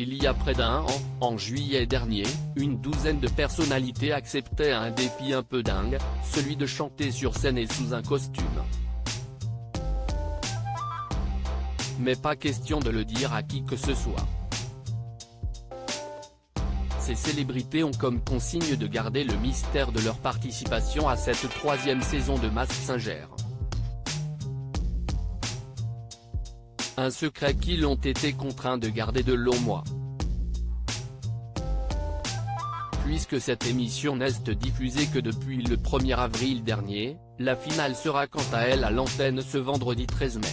Il y a près d'un an, en juillet dernier, une douzaine de personnalités acceptaient un défi un peu dingue, celui de chanter sur scène et sous un costume. Mais pas question de le dire à qui que ce soit. Ces célébrités ont comme consigne de garder le mystère de leur participation à cette troisième saison de Mask Singer. Un secret qu'ils ont été contraints de garder de longs mois. Puisque cette émission n'est diffusée que depuis le 1er avril dernier, la finale sera quant à elle à l'antenne ce vendredi 13 mai.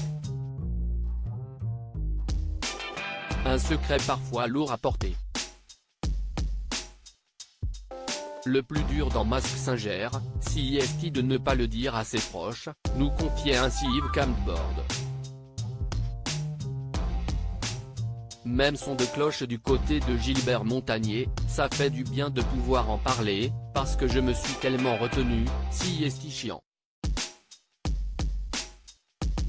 Un secret parfois lourd à porter. Le plus dur dans Mask Singer, si est de ne pas le dire à ses proches, nous confiait ainsi Yves Campbord. Même son de cloche du côté de Gilbert Montagné, ça fait du bien de pouvoir en parler, parce que je me suis tellement retenu, si est chiant.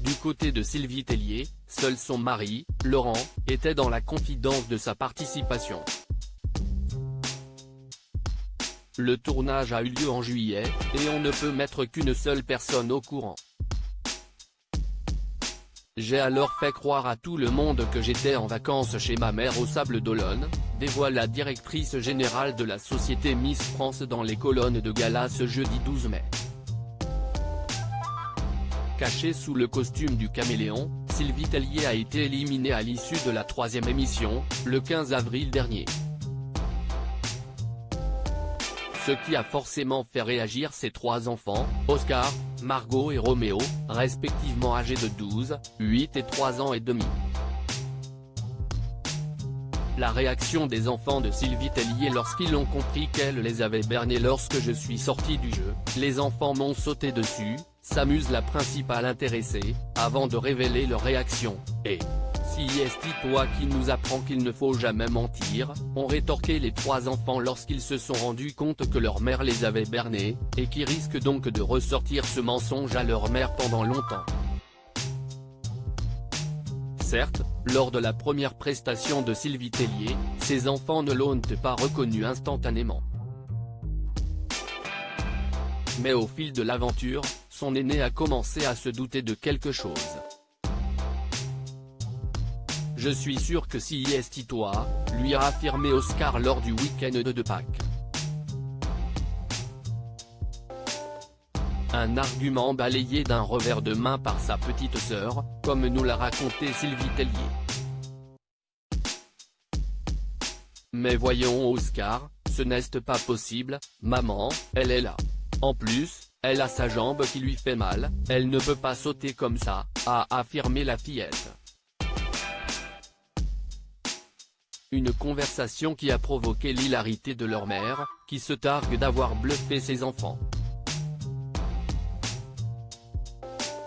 Du côté de Sylvie Tellier, seul son mari, Laurent, était dans la confidence de sa participation. Le tournage a eu lieu en juillet, et on ne peut mettre qu'une seule personne au courant. J'ai alors fait croire à tout le monde que j'étais en vacances chez ma mère aux Sables d'Olonne, dévoile la directrice générale de la société Miss France dans les colonnes de gala ce jeudi 12 mai. Cachée sous le costume du caméléon, Sylvie Tellier a été éliminée à l'issue de la troisième émission, le 15 avril dernier. Ce qui a forcément fait réagir ses trois enfants, Oscar, Margot et Roméo, respectivement âgés de 12, 8 et 3 ans et demi. La réaction des enfants de Sylvie Tellier lorsqu'ils ont compris qu'elle les avait bernés lorsque je suis sorti du jeu, les enfants m'ont sauté dessus, s'amuse la principale intéressée, avant de révéler leur réaction, et « Si est toi qui nous apprend qu'il ne faut jamais mentir », ont rétorqué les trois enfants lorsqu'ils se sont rendus compte que leur mère les avait bernés, et qui risquent donc de ressortir ce mensonge à leur mère pendant longtemps. Certes, lors de la première prestation de Sylvie Tellier, ses enfants ne l'ont pas reconnue instantanément. Mais au fil de l'aventure, son aîné a commencé à se douter de quelque chose. Je suis sûr que si est toi, lui a affirmé Oscar lors du week-end de Pâques. Un argument balayé d'un revers de main par sa petite sœur, comme nous l'a raconté Sylvie Tellier. Mais voyons Oscar, ce n'est pas possible, maman, elle est là. En plus, elle a sa jambe qui lui fait mal, elle ne peut pas sauter comme ça, a affirmé la fillette. Une conversation qui a provoqué l'hilarité de leur mère, qui se targue d'avoir bluffé ses enfants.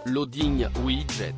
Loading widget.